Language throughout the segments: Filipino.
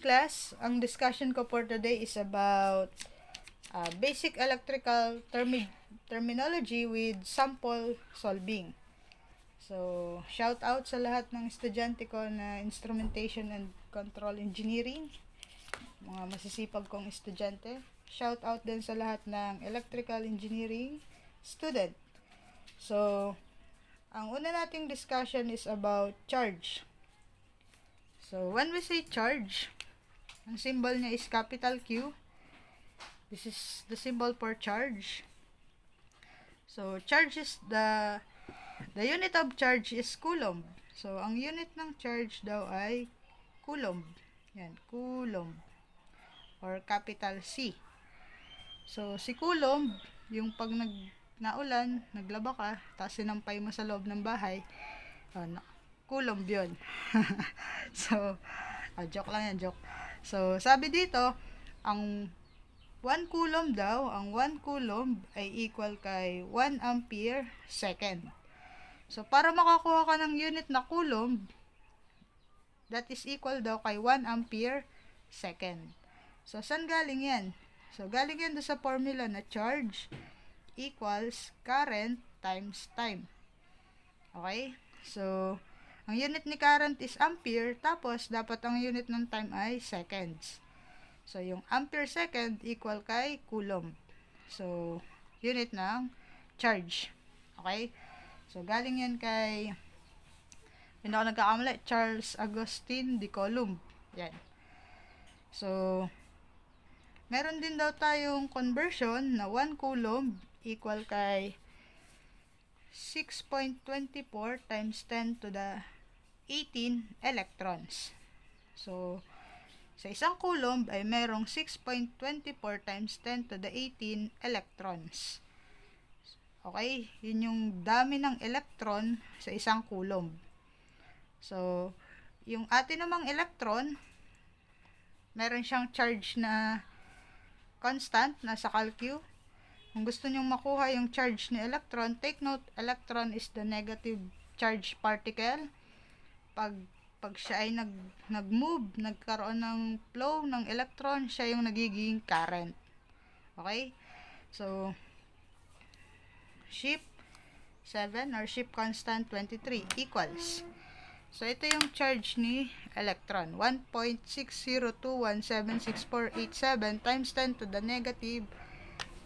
class, ang discussion ko for today is about basic electrical terminology with sample solving. So, shout out sa lahat ng estudyante ko na Instrumentation and Control Engineering, mga masisipag kong estudyante. Shout out din sa lahat ng Electrical Engineering student. So, ang una nating discussion is about charge. So, when we say charge, ang symbol niya is capital Q. This is the symbol for charge. So, charge is the unit of charge is Coulomb. So, ang unit ng charge daw ay Coulomb. Yan, Coulomb. Or capital C. So, si Coulomb, yung pag naulan, naglaba ka, tapos sinampay mo sa loob ng bahay, Coulomb yun. So, joke lang yan, joke. So, sabi dito, ang 1 coulomb daw, ang 1 coulomb ay equal kay 1 ampere second. So, para makakuha ka ng unit na coulomb, that is equal daw kay 1 ampere second. So, saan galing yan? So, galing yan doon sa formula na charge equals current times time. Okay? So, ang unit ni current is ampere, tapos dapat ang unit ng time ay seconds. So, yung ampere second equal kay coulomb. So, unit ng charge. Okay? So, galing yan kay, hindi ako nagkakamali, Charles Augustin de Coulomb. Yan. So, meron din daw tayong conversion na 1 coulomb equal kay 6.24 times 10 to the 18 electrons. So, sa isang coulomb ay merong 6.24 times 10 to the 18 electrons. Okay? Yun yung dami ng electron sa isang coulomb. So, yung atin namang electron, meron siyang charge na constant, nasa calcu. Kung gusto nyong makuha yung charge ni electron, take note, electron is the negative charge particle. Pag siya ay nag-move, nagkaroon ng flow ng electron, siya yung nagiging current. Okay? So, ship 7 or ship constant 23 equals. So, ito yung charge ni electron. 1.602176487 times 10 to the negative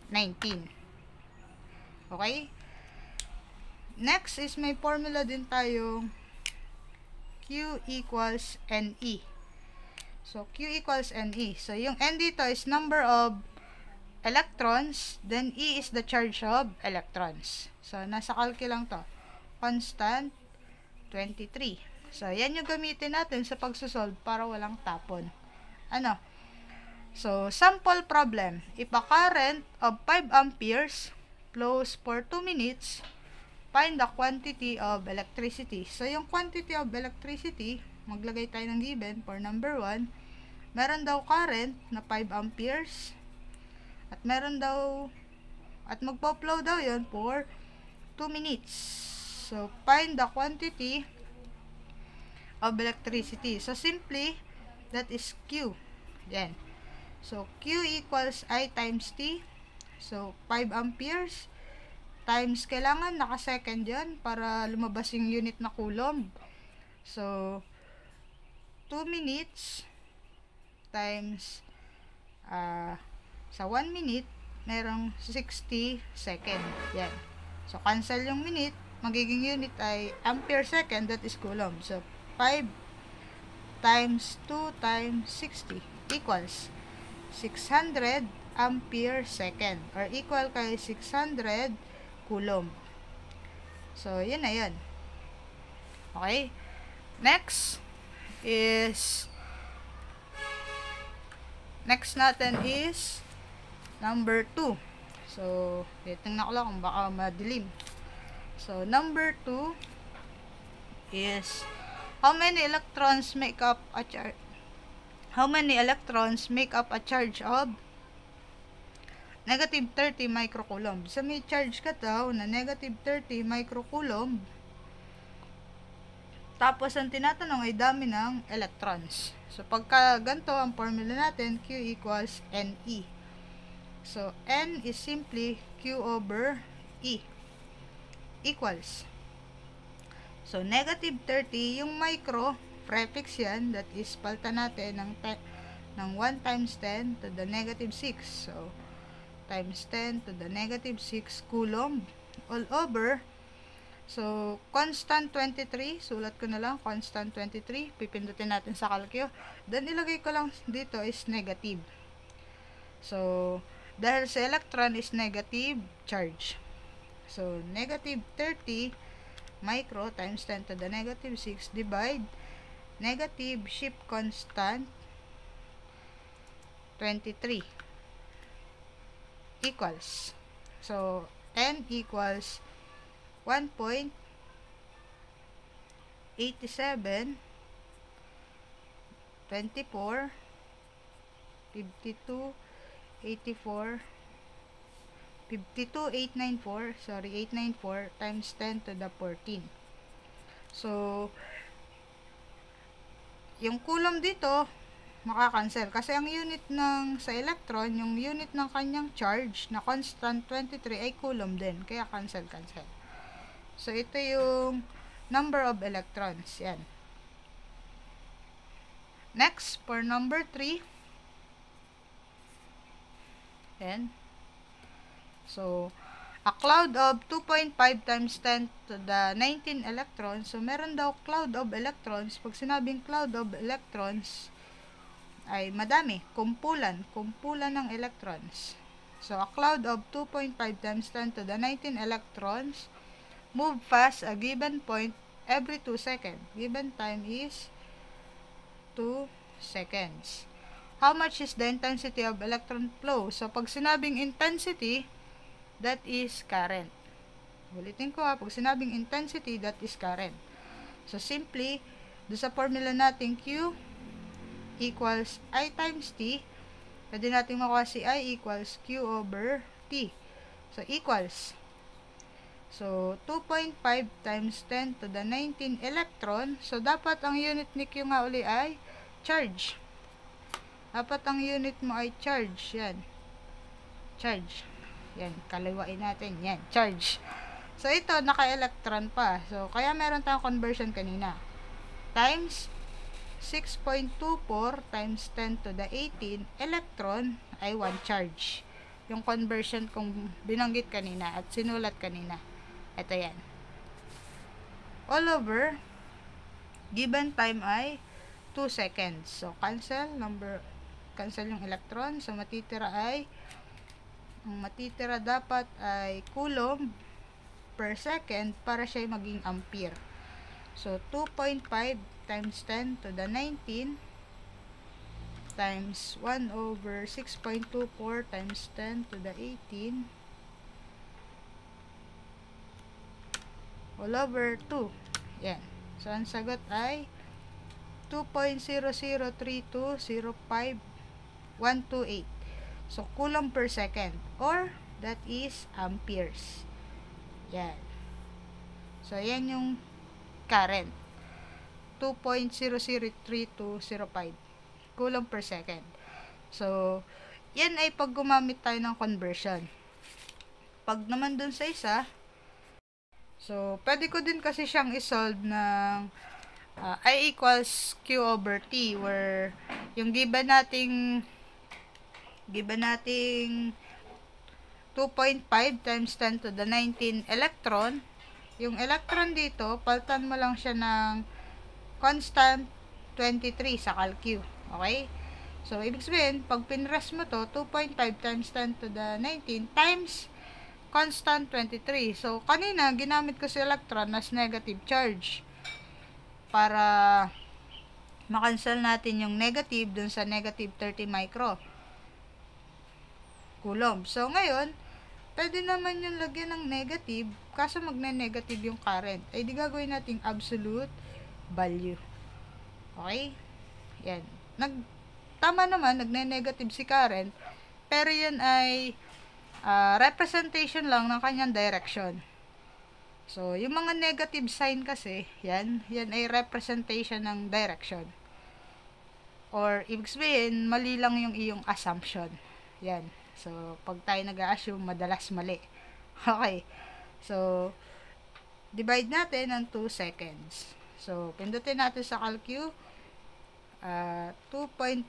19. Okay? Next is may formula din tayo Q equals NE. So, Q equals NE. So, yung N dito is number of electrons, then E is the charge of electrons. So, nasa calcu lang to. Constant 23. So, yan yung gamitin natin sa pagsusolve para walang tapon. Ano? So, sample problem. If a current of 5 amperes flows for 2 minutes, find the quantity of electricity. So, yung quantity of electricity, maglagay tayo ng given for number 1. Meron daw current na 5 amperes. At meron daw, at magpo-flow daw yun for 2 minutes. So, find the quantity of electricity. So, simply, that is Q. Yan. So, Q equals I times T. So, 5 amperes times, kailangan naka-second yan para lumabas yung unit na coulomb. So, 2 minutes times sa 1 minute, merong 60 second. Yan. So, cancel yung minute. Magiging unit ay ampere second, that is coulomb. So, 5 times 2 times 60 equals 600 ampere second or equal kay 600 coulomb. So, yun na yun. Okay? Next natin is number 2. So, tingnan ko lang kung baka madilim. So, number 2 is how many electrons make up a charge of negative 30 microcoulomb. So, may charge ka daw na negative 30 microcoulomb. Tapos, ang tinatanong ay dami ng electrons. So, pagka ganito ang formula natin, Q equals NE. So, N is simply Q over E equals. So, negative 30, yung micro, prefix yan, that is, palta natin ng 1 times 10 to the negative 6. So, times 10 to the negative 6 Coulomb all over. So, constant 23, sulat ko na lang, constant 23, pipindutin natin sa calcio. Then, ilagay ko lang dito is negative. So, dahil sa electron is negative charge. So, negative 30 micro times 10 to the negative 6 divide negative shift constant 23 equals. So, N equals 1.87 24 52 84 52894, sorry, 894 times 10 to the 14. So, yung coulomb dito, makakancel. Kasi ang unit ng sa electron, yung unit ng kanyang charge na constant 23 ay coulomb din. Kaya cancel. So, ito yung number of electrons. Yan. Next, for number 3. Yan. So, a cloud of 2.5 times 10 to the 19 electrons. So, meron daw cloud of electrons. Pag sinabing cloud of electrons, ay madami. Kumpulan ng electrons. So, a cloud of 2.5 times 10 to the 19 electrons move past a given point every 2 seconds. Given time is 2 seconds. How much is the intensity of electron flow? So, pag sinabing intensity, that is current. Ulitin ko pag sinabing intensity, that is current. So, simply, do sa formula natin Q equals I times T. Pwede natin makuha si I equals Q over T. So, equals. So, 2.5 times 10 to the 19 electron. So, dapat ang unit ni Q nga uli ay charge. Dapat ang unit mo ay charge. Yan. Charge. Yan, kaliwain natin. Yan, charge. So, ito, naka-electron pa. So, kaya meron tayong conversion kanina. Times 6.24 times 10 to the 18 electron ay 1 charge. Yung conversion kung binanggit kanina at sinulat kanina. Ito yan. All over, given time ay 2 seconds. So, cancel yung electron. So, ang matitira dapat ay coulomb per second para siya maging ampere. So, 2.5 times 10 to the 19 times 1 over 6.24 times 10 to the 18 all over 2. Yan. So, ang sagot ay 2.003205128. So, coulomb per second. Or, that is amperes. Yan. So, yan yung current. 2.0032005 coulomb per second. So, yan ay pag gumamit tayo ng conversion. Pag naman dun sa isa, so, pwede ko din kasi siyang isolve ng I equals Q over T, where yung given nating 2.5 times 10 to the 19 electron. Yung electron dito, paltan mo lang siya ng constant 23 sa calcu. Okay? So, ibig sabihin, pag pinrest mo to, 2.5 times 10 to the 19 times constant 23. So, kanina, ginamit ko si electron as negative charge para makancel natin yung negative dun sa negative 30 micro coulomb. So, ngayon, pwede naman yung lagyan ng negative, kaso magne-negative yung current. Ay, di gagawin natin absolute value. Okay? Yan. Tama naman, nagne-negative si current, pero yun ay representation lang ng kanyang direction. So, yung mga negative sign kasi, yan ay representation ng direction. Or, ibig sabihin, mali lang yung iyong assumption. Yan. So, pag tayo nag-a-assume, madalas mali. Okay. So, divide natin ng 2 seconds. So, pindutin natin sa calcu. 2.5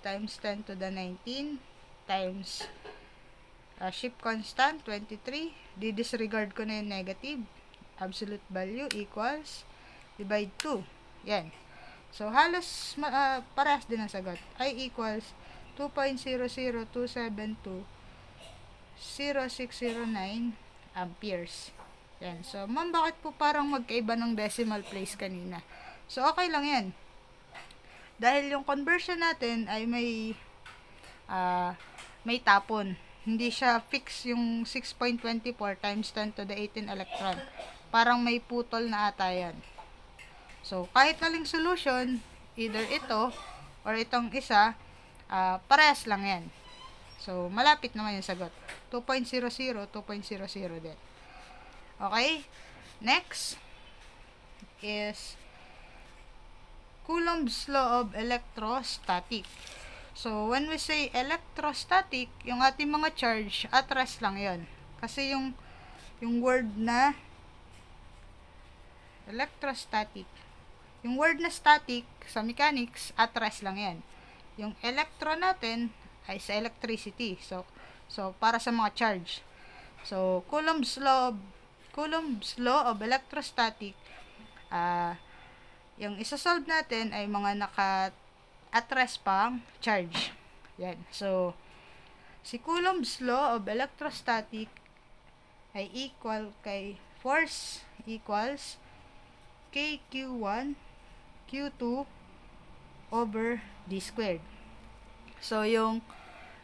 times 10 to the 19 times shift constant, 23. Di-disregard ko na yung negative. Absolute value equals divide 2. Yan. So, halos parehas din ang sagot. I equals 2.00272.0609 amperes. Yan. So, ma'am, bakit po parang magkaiba ng decimal place kanina? So, okay lang yan. Dahil yung conversion natin ay may tapon. Hindi siya fix yung 6.24 times 10 to the 18 electron. Parang may putol na ata yan. So, kahit aling solution, either ito or itong isa, parehas lang yan. So, malapit naman yung sagot. 2.00, 2.00 din. Okay? Next is Coulomb's law of electrostatic. So, when we say electrostatic, yung ating mga charge, at rest lang yon. Kasi yung word na electrostatic, yung word na static sa mechanics, at rest lang yan. Yung electron natin ay sa electricity. So para sa mga charge. So, Coulomb's law of electrostatic, yung isa-solve natin ay mga at rest pang charge. Yan. So, si Coulomb's law of electrostatic ay equal kay force equals kq1 q2 over d squared. So, yung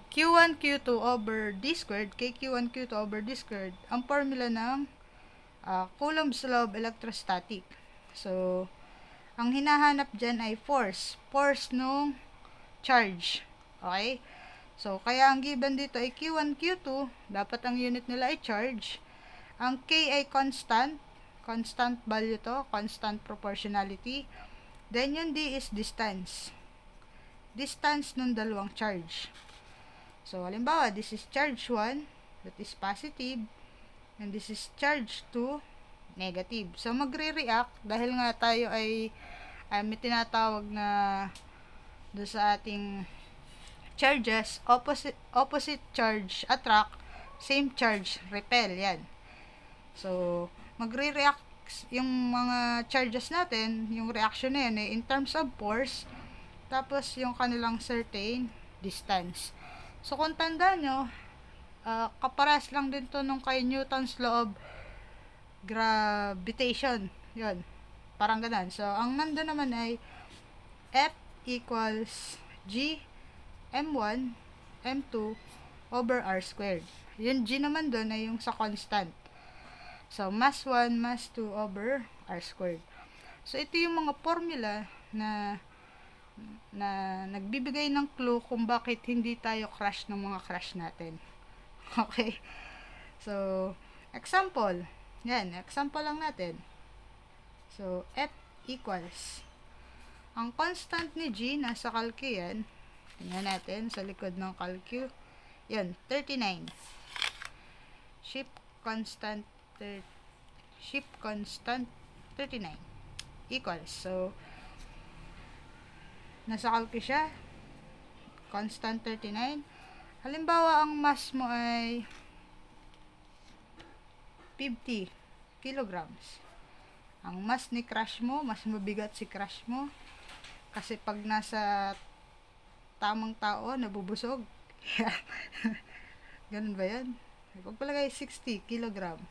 q1 q2 over d squared, kq1 q2 over d squared, ang formula ng Coulomb's law of electrostatic. So, ang hinahanap dyan ay force nung charge. Okay? So, kaya ang given dito ay q1, q2, dapat ang unit nila ay charge. Ang k ay constant value to, constant proportionality. Then, yung d is distance ng dalawang charge. So, halimbawa, this is charge 1, that is positive, and this is charge 2, negative. So, magre-react dahil nga tayo ay may tinatawag na doon sa ating charges, opposite charge attract, same charge repel. Yan. So, magre-react yung mga charges natin, yung reaction na yan in terms of force, tapos yung kanilang certain distance. So, kung tandaan nyo, kapares lang din to nung kay Newton's law of gravitation. Yun. Parang ganun. So, ang nandun naman ay F equals G M1 M2 over R squared. Yung G naman dun ay yung sa constant. So, mass 1, mass 2 over R squared. So, ito yung mga formula na nagbibigay ng clue kung bakit hindi tayo crush ng mga crush natin. Okay? So, example. Yan, example lang natin. So, F equals. Ang constant ni G, nasa calcu yan. Tingnan natin sa likod ng calcu. Yan, 39. Shift constant 39 equals. So, nasa calcu siya. Constant 39. Halimbawa, ang mass mo ay 50 kilograms. Ang mass ni crush mo, mas mabigat si crush mo. Kasi pag nasa tamang tao, nabubusog. Ganun ba yan? Pagpalagay 60 kilogram.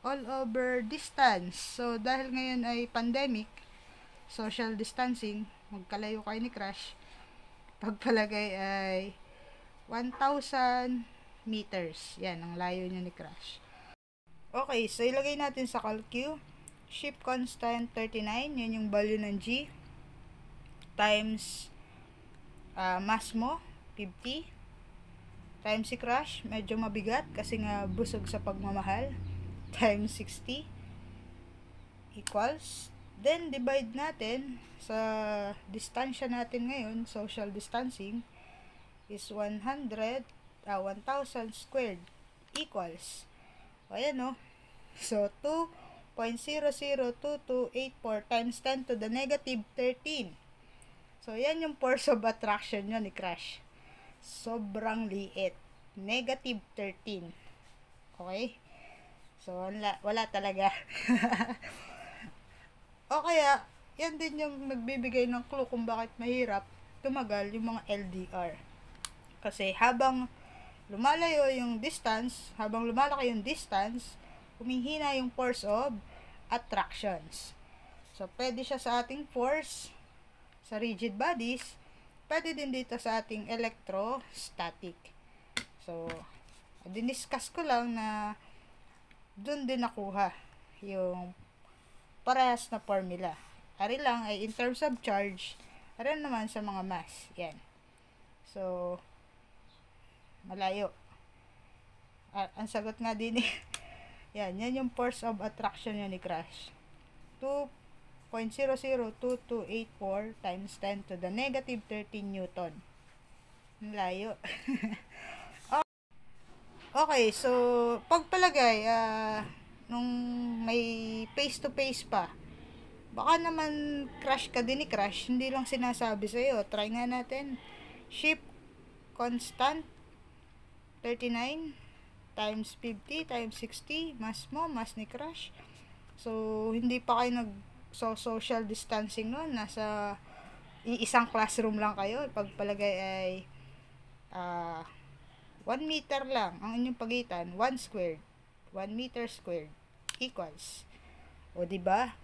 All over distance. So, dahil ngayon ay pandemic, social distancing, magkalayo kayo ni crush. Pagpalagay ay 1,000 meters. Yan, ang layo niya ni crush. Okay, so ilagay natin sa calcu. Shift constant 39, yun yung value ng G. Times mass mo, 50. Times si crush, medyo mabigat kasi nga busog sa pagmamahal. times 60 equals, then divide natin sa distansya natin ngayon, social distancing is 1,000 squared equals, o ayan o, so 2.002284 times 10 to the negative 13. So yan yung force of attraction nyo ni Crush. Sobrang liit, negative 13. Okay, so wala talaga. O kaya, yan din yung nagbibigay ng clue kung bakit mahirap tumagal yung mga LDR. Kasi habang lumalayo yung distance, habang lumalaki yung distance, humihina yung force of attractions. So, pwede siya sa ating force sa rigid bodies, pwede din dito sa ating electrostatic. So, diniscuss ko lang na dun din nakuha yung parehas na formula. Ari lang ay in terms of charge, ari naman sa mga mass. Yan. So, malayo. Ang sagot nga din yan yung force of attraction yun ni Crush. 2.002284 times 10 to the negative 13 Newton. Malayo. Okay, so pagpalagay, nung may face-to-face pa, baka naman crush ka din ni Crush, hindi lang sinasabi sa'yo. Try nga natin. Shift constant 39 times 50 times 60, mas mo, mas ni Crush. So, hindi pa kayo social distancing nun. Nasa isang classroom lang kayo. Pagpalagay ay 1 meter lang ang inyong pagitan. 1 squared. 1 meter squared equals, o diba,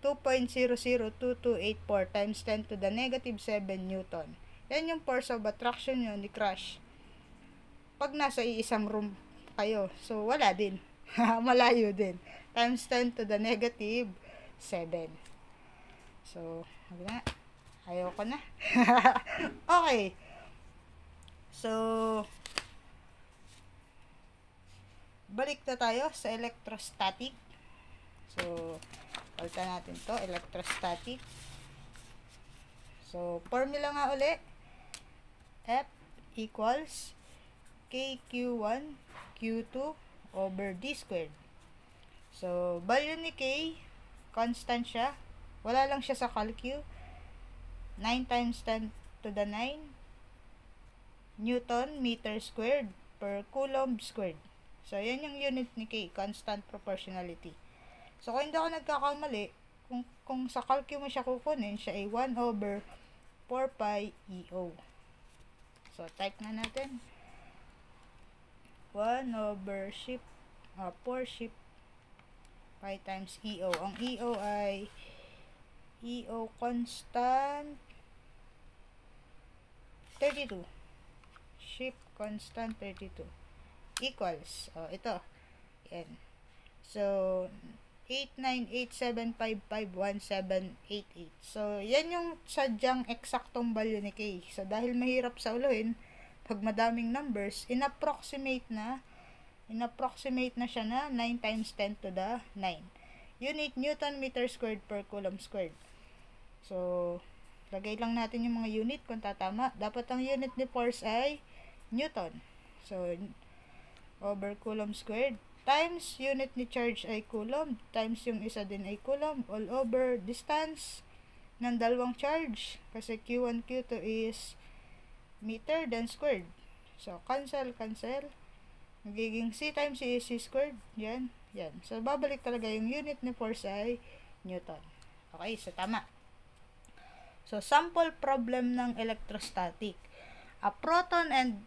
2.002284 times 10 to the negative 7 Newton. Yan yung force of attraction nyo ni Crush pag nasa isang room kayo. So, wala din. Malayo din. Times 10 to the negative 7. So, ayoko na. Okay. So, balik na tayo sa electrostatic. So, palitan natin to, electrostatic. So, formula nga uli. F equals KQ1 Q2 over D squared. So, value ni K, constant siya. Wala lang siya sa calcu. 9 times 10 to the 9 Newton meter squared per Coulomb squared. So, yan yung unit ni K, constant proportionality. So, kung hindi ako nagkakamali, kung sa calcu mo siya kukunin, siya ay 1 over 4 pi EO. So, type na natin. 1 over 4 shift pi times EO. Ang EO ay EO constant 32. Shift constant 32. Equals, ito, yan. So, 898755178. So, yan yung sadyang eksaktong value ni K. So, dahil mahirap sa uluhin, pag madaming numbers, inapproximate na siya na 9 times 10 to the 9. Unit Newton meter squared per Coulomb squared. So, lagay lang natin yung mga unit kung tatama. Dapat ang unit ni force ay Newton. So, over Coulomb squared times unit ni charge ay Coulomb times yung isa din ay Coulomb all over distance ng dalawang charge kasi Q1 Q2 is meter then squared. So cancel magiging C times C is C squared. Yan. So babalik talaga yung unit ni force ay Newton. Okay, so tama. So sample problem ng electrostatic. A proton and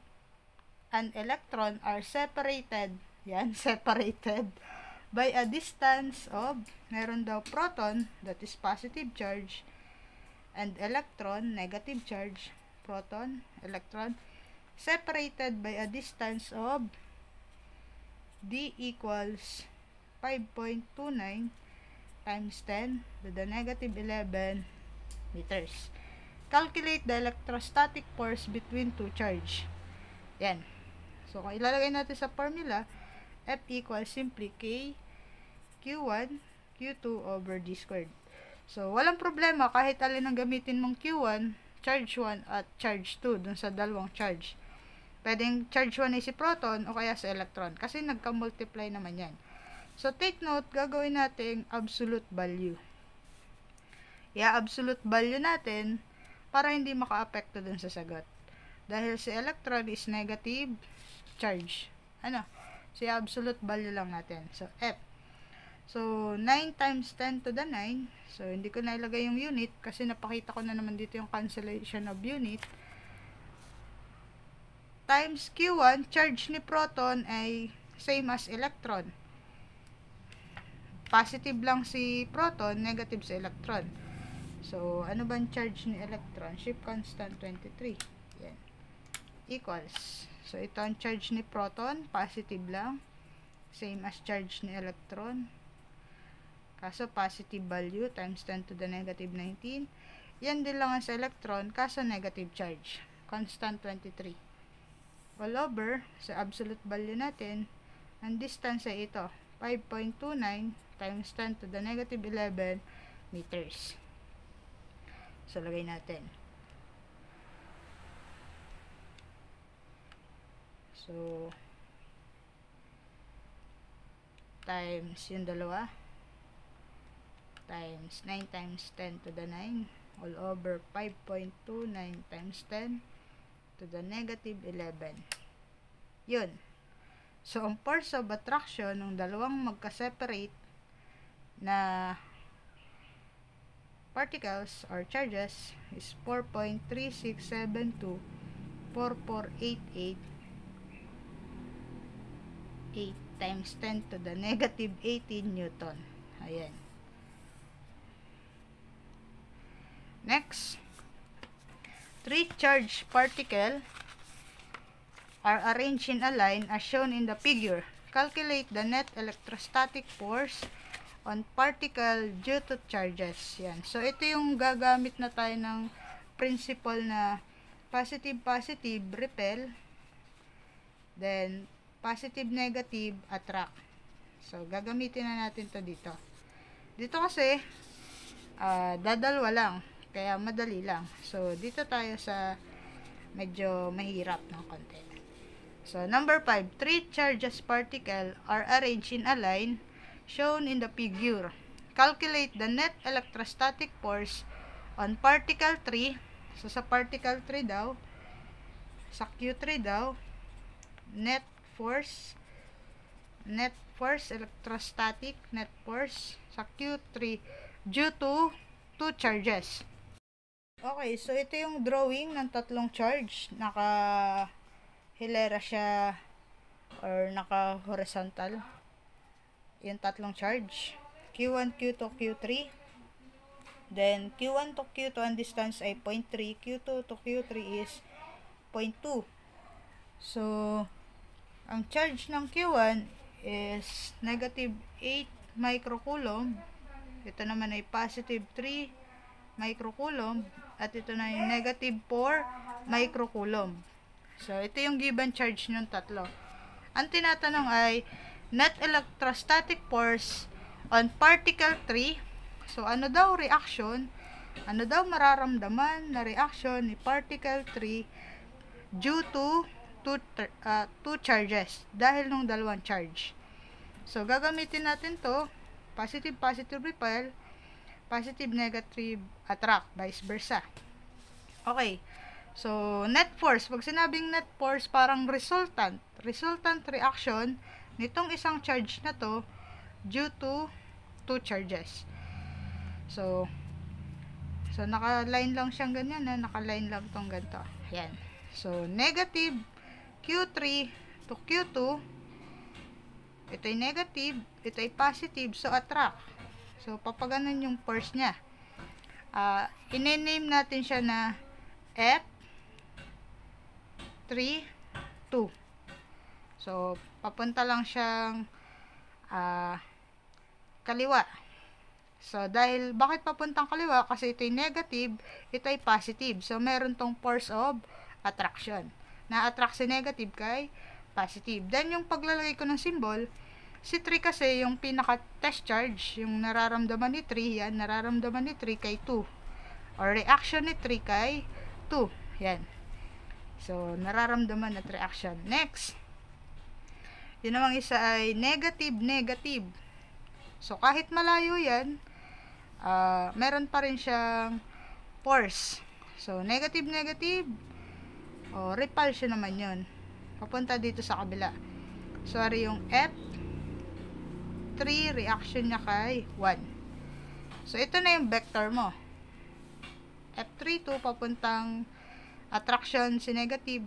an electron are separated by a distance of, meron daw proton, that is positive charge, and electron, negative charge, proton, electron, separated by a distance of D equals 5.29 times 10 to the negative 11 meters. Calculate the electrostatic force between two charge. Yan. So, kung ilalagay natin sa formula, F equals simply K Q1, Q2 over D squared. So, walang problema kahit alin ang gamitin mong Q1, charge 1 at charge 2 dun sa dalawang charge. Pwedeng charge 1 ay si proton o kaya si electron kasi nagka-multiply naman yan. So, take note, gagawin natin absolute value. Absolute value natin para hindi maka-apekto dun sa sagot. Dahil si electron is negative charge. Si absolute value lang natin. So, F. So, 9 times 10 to the 9. So, hindi ko na ilagay yung unit kasi napakita ko na naman dito yung cancellation of unit. Times Q1, charge ni proton ay same as electron. Positive lang si proton, negative si electron. So, ano ba ang charge ni electron? Shift constant 23. Yan. Equals. So, ito ang charge ni proton, positive lang. Same as charge ni electron. Kaso, positive value times 10 to the negative 19. Yan din lang ang sa electron, kaso negative charge. Constant 23. All over, sa absolute value natin, ang distance ay ito, 5.29 times 10 to the negative 11 meters. So, lagay natin. So, times yung dalawa, times 9 times 10 to the 9 all over 5.29 times 10 to the negative 11. Yun. So, ang force of attraction ng dalawang magka-separate na particles or charges is 4.3672 44888 times 10 to the negative 18 Newton. Ayan. Next, 3 charged particles are arranged in a line as shown in the figure. Calculate the net electrostatic force on particle due to charges. Yan. So, ito yung gagamit na tayo ng principle na positive-positive repel, then positive-negative attract. So, gagamitin na natin to dito. Dito kasi, dadalwa lang. Kaya madali lang. So, dito tayo sa medyo mahirap ng konti. So, number 5. 3 charges particle are arranged in a line shown in the figure. Calculate the net electrostatic force on particle 3. So, sa particle 3 daw, sa Q3 daw, net force, electrostatic, net force, sa Q3, due to 2 charges. Okay, so ito yung drawing ng tatlong charge. Naka-hilera siya or naka-horizontal. Yung tatlong charge. Q1, Q2, Q3. Then, Q1 to Q2 ang distance ay 0.3. Q2 to Q3 is 0.2. So, ang charge ng Q1 is negative 8 microcoulomb. Ito naman ay positive 3 microcoulomb. At ito na yung negative 4 microcoulomb. So, ito yung given charge ng tatlo. Ang tinatanong ay net electrostatic force on particle 3. So, ano daw reaction? Ano daw mararamdaman na reaction ni particle 3 due to two charges? Dahil nung dalawang charge. So, gagamitin natin to positive-positive repel, positive-negative attract, vice versa. Okay. So, net force. Pag sinabing net force, parang resultant reaction nitong isang charge na to due to two charges. So naka-line lang siyang ganyan, naka-line lang tong ganito. Yan. So, negative Q3 to Q2, ito ay negative, ito ay positive, so attract. So, papaganon yung force niya. I-name natin siya na F3, 2. So, papunta lang siyang kaliwa. So, bakit papuntang kaliwa? Kasi ito ay negative, ito ay positive. So, meron tong force of attraction. Na-attract si negative kay positive. Then, yung paglalagay ko ng symbol, Si 3 kasi, yung pinaka-test charge, yung nararamdaman ni 3, yan, nararamdaman ni 3 kay 2. Or reaction ni 3 kay 2. Yan. So, nararamdaman at reaction. Next. Yun namang isa ay negative, negative. So, kahit malayo yan, meron pa rin siyang force. So, negative, negative. O, repulsion naman yun. Papunta dito sa kabila. Sorry, yung F3, reaction niya kay 1. So, ito na yung vector mo. F3, 2, papuntang attraction si negative.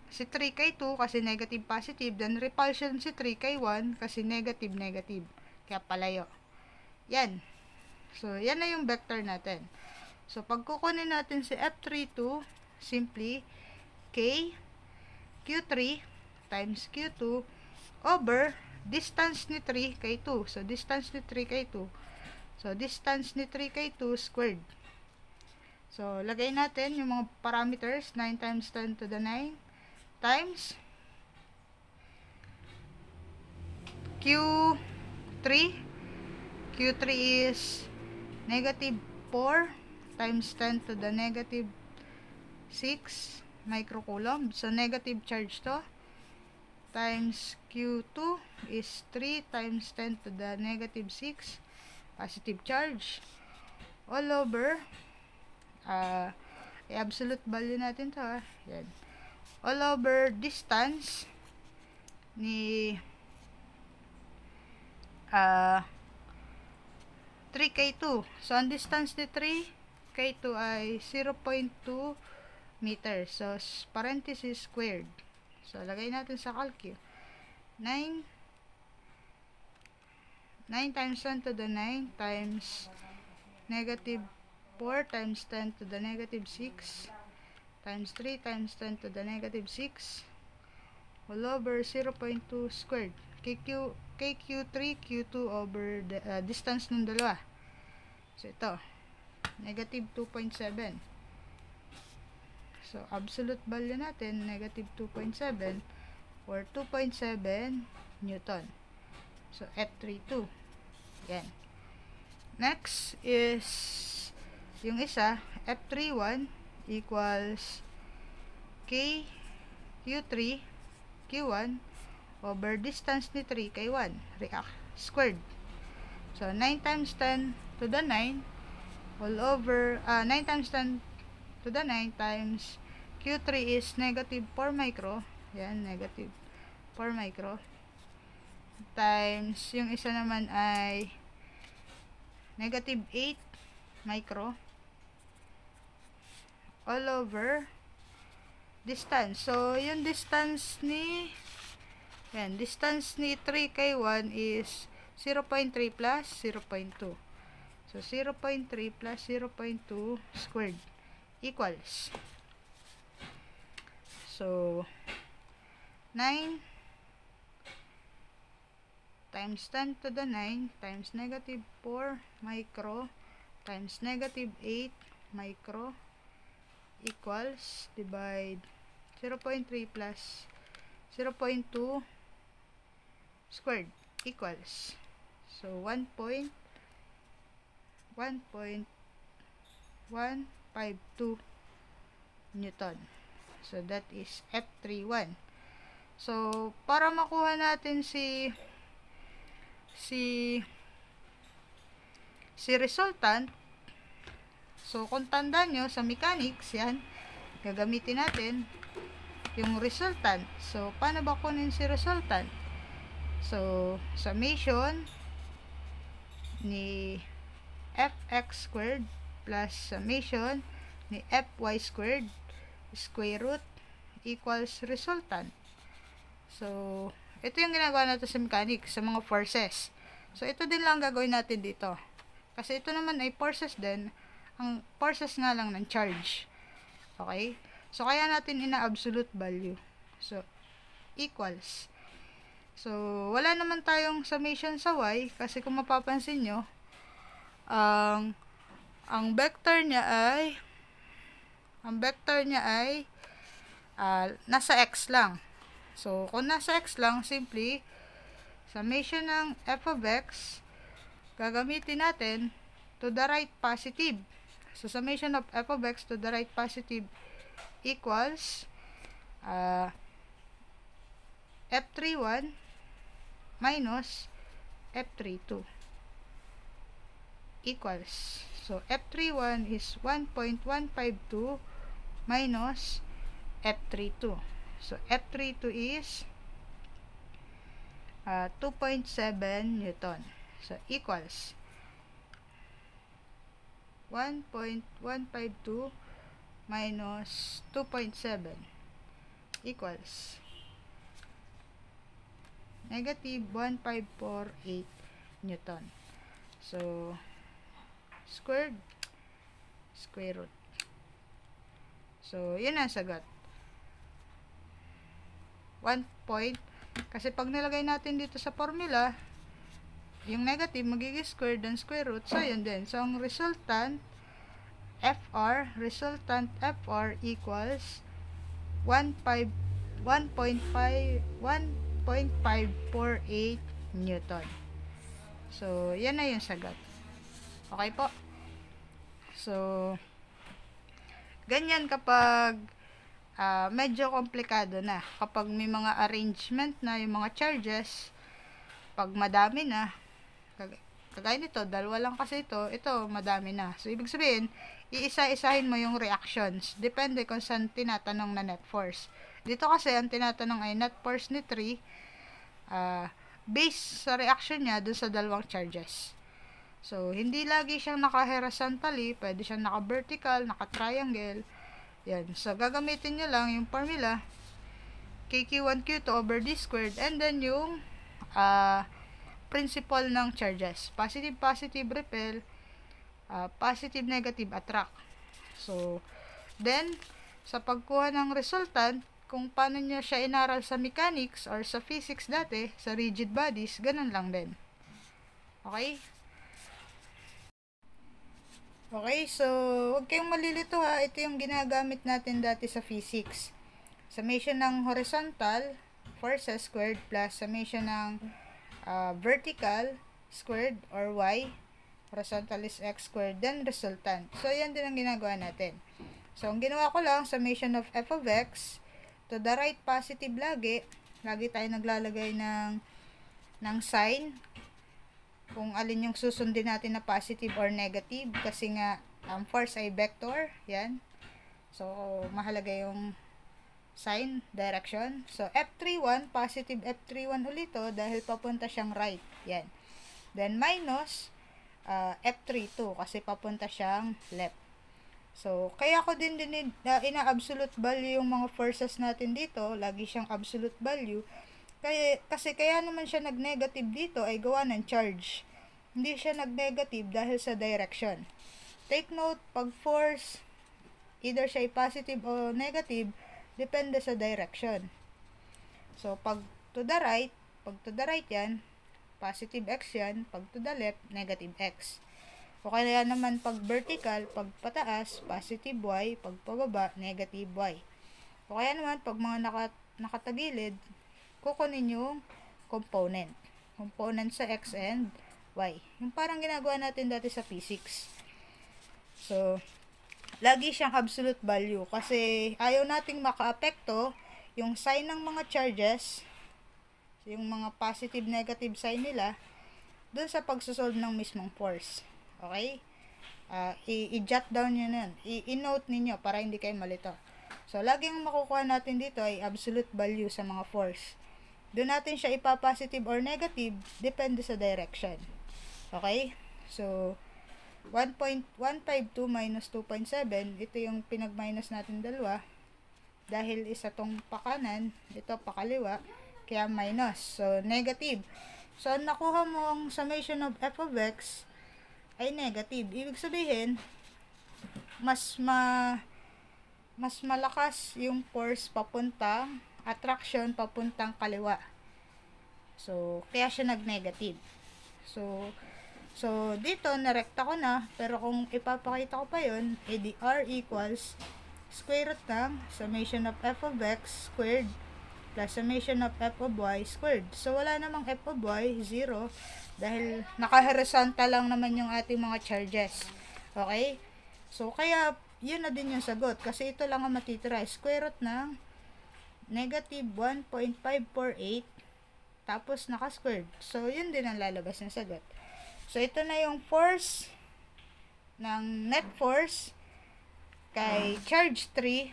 Si 3 kay 2 kasi negative, positive. Then, repulsion si 3 kay 1 kasi negative, negative. Kaya palayo. Yan. So, yan na yung vector natin. So, pag kukunin natin si F32, simply, K, Q3 times Q2 over distance ni 3 kay 2. So, distance ni 3 kay 2. So, distance ni 3 kay 2 squared. So, lagay natin yung mga parameters. 9 times 10 to the 9 times Q3. Q3 is negative 4 times 10 to the negative 6 microcoulomb. So, negative charge to. Times Q2 is 3 times 10 to the negative 6 positive charge. All over, absolute value natin to, yan. All over distance ni 3K2. So, ang distance ni 3K2 ay 0.2 meters. So, parenthesis squared. So, lagay natin sa calcu. 9 times 10 to the 9 times negative 4 times 10 to the negative 6 times 3 times 10 to the negative 6 all over 0.2 squared. KQ3, Q2 over the distance ng dalawa. So, ito. Negative 2.7. So, absolute value natin, negative 2.7 or 2.7 Newton. So, F32. Yan. Next is yung isa, F31 equals K Q3 Q1 over distance ni 3 kay 1 squared. So, 9 times 10 to the 9 all over 9 times 10 to the 9 times Q3 is negative 4 micro. Yan, negative 4 micro. Times, yung isa naman ay negative 8 micro. All over distance. So, yung distance ni distance ni 3 kay 1 is 0.3 plus 0.2. So, 0.3 plus 0.2 squared equals. So, 9 times 10 to the 9 times negative 4 micro times negative 8 micro equals, divide 0.3 plus 0.2 squared equals. So, 1.152 Newton. So, that is F31. So, para makuha natin si resultant, so, kung tandaan nyo sa mechanics, yan, gagamitin natin yung resultant. So, paano ba kunin si resultant? So, summation ni fx squared plus summation ni fy squared square root equals resultant. So, ito yung ginagawa natin sa mechanics, sa mga forces. So, ito din lang gagawin natin dito. Kasi ito naman ay forces din. Ang forces nga lang ng charge. Okay? So, kaya natin ina-absolute value. So, equals. So, wala naman tayong summation sa y. Kasi kung mapapansin nyo, ang vector niya ay nasa x lang. So, kung nasa x lang, simply, summation ng f of x, gagamitin natin to the right positive. So, summation of f of x to the right positive equals f31 minus f32 equals, so f31 is 1.152 minus f32. So, f32 is 2.7 Newton. So, equals 1.152 minus 2.7 equals negative 1548 Newton. So, square root. So, yun ang sagot. 1 point. Kasi pag nilagay natin dito sa formula, yung negative magiging square then square root. So, yun din. So, ang resultant FR equals 1.548 Newton. So, yan na yung sagot. Okay po? So, ganyan kapag medyo komplikado na. Kapag may mga arrangement na yung mga charges, pag madami na, kagaya nito, dalawa lang kasi ito madami na. So, ibig sabihin, iisa-isahin mo yung reactions. Depende kung saan tinatanong na net force. Dito kasi, ang tinatanong ay net force ni 3, based sa reaction niya dun sa dalawang charges. So, hindi lagi siyang naka-horizontally, pwede siyang naka-vertical, naka-triangle. Yan. So, gagamitin nyo lang yung formula KQ1Q2 over D squared and then yung principle ng charges. Positive repel, positive attract. So, then, sa pagkuha ng resultant, kung paano nyo siya inaral sa mechanics or sa physics dati, sa rigid bodies, ganun lang din. Okay? Okay, so, huwag kayong malilito ha. Ito yung ginagamit natin dati sa physics. Summation ng horizontal forces squared plus summation ng vertical squared or y. Horizontal is x squared, then resultant. So, yan din ang ginagawa natin. So, ang ginawa ko lang, summation of f of x to the right positive lagi. Lagi tayo naglalagay ng sign kung alin yung susundin natin na positive or negative kasi nga force ay vector, yan. So, mahalaga yung sign, direction. So, F31, positive F31 ulit dahil papunta siyang right, yan. Then, minus F32 kasi papunta siyang left. So, kaya ko din ina-absolute value yung mga forces natin dito, lagi siyang absolute value. Kaya naman siya nag-negative dito ay gawa ng charge. Hindi siya nag-negative dahil sa direction. Take note, pag force, either siya ay positive o negative, depende sa direction. So, pag to the right yan, positive x yan. Pag to the left, negative x. O kaya naman pag vertical, pag pataas, positive y. Pag pababa, negative y. O kaya naman pag mga nakatagilid, kukunin yung component sa x and y. Yung parang ginagawa natin dati sa physics. So, lagi siyang absolute value kasi ayaw nating maka-apekto yung sign ng mga charges, yung mga positive negative sign nila dun sa pagsosolve ng mismong force. Okay? I-jot down nyo nun. I-note ninyo para hindi kayo malito. So, laging makukuha natin dito ay absolute value sa mga force. Doon natin siya ipa-positive or negative, depende sa direction. Okay? So, 1.152 minus 2.7, ito yung pinag-minus natin dalawa. Dahil isa tong pakanan, ito pakaliwa, kaya minus. So, negative. So, nakuha mo ang summation of f of x ay negative. Ibig sabihin, mas malakas yung force papuntang attraction papuntang kaliwa. So, kaya siya nag-negative. So, dito, narekta ko na. Pero kung ipapakita ko pa yun, edi r equals square root ng summation of f of x squared plus summation of f of y squared. So, wala namang f of y, 0, dahil naka-horizontal lang naman yung ating mga charges. Okay? So, kaya, yun na din yung sagot. Kasi ito lang ang matitira. Square root ng negative 1.548 tapos naka-squared. So, yun din ang lalabas ng sagot. So, ito na yung force ng net force kay charge 3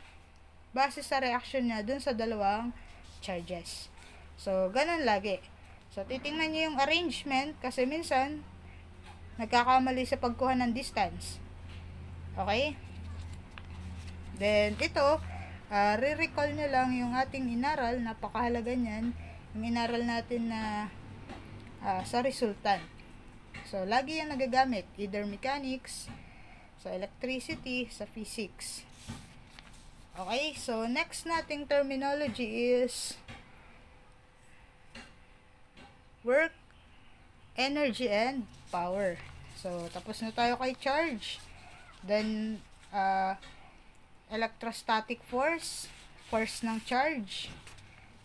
base sa reaction niya dun sa dalawang charges. So, ganun lagi. So, titingnan niyo yung arrangement kasi minsan nagkakamali sa pagkuha ng distance. Okay? Then, ito, re-recall nyo lang yung ating inaral. Napakahalaga niyan. Yung inaral natin na sa resultant. So, lagi yan nagagamit. Either mechanics, sa electricity, sa physics. Okay, so next nating terminology is work, energy, and power. So, tapos na tayo kay charge. Then, electrostatic force, force ng charge.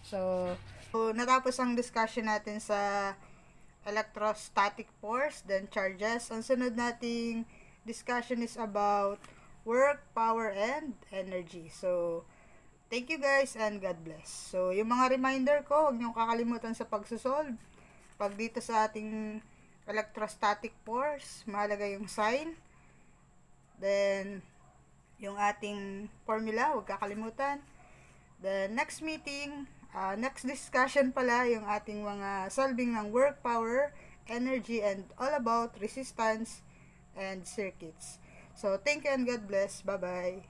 So, natapos ang discussion natin sa electrostatic force, then charges. Ang sunod nating discussion is about work, power, and energy. So, thank you guys and God bless. So, yung mga reminder ko, huwag niyong kakalimutan sa pagsusolve. Pag dito sa ating electrostatic force, mahalaga yung sign. Then, yung ating formula, huwag kakalimutan. The next meeting, next discussion pala, yung ating mga solving ng work, power, energy, and all about resistance and circuits. So, thank you and God bless. Bye-bye.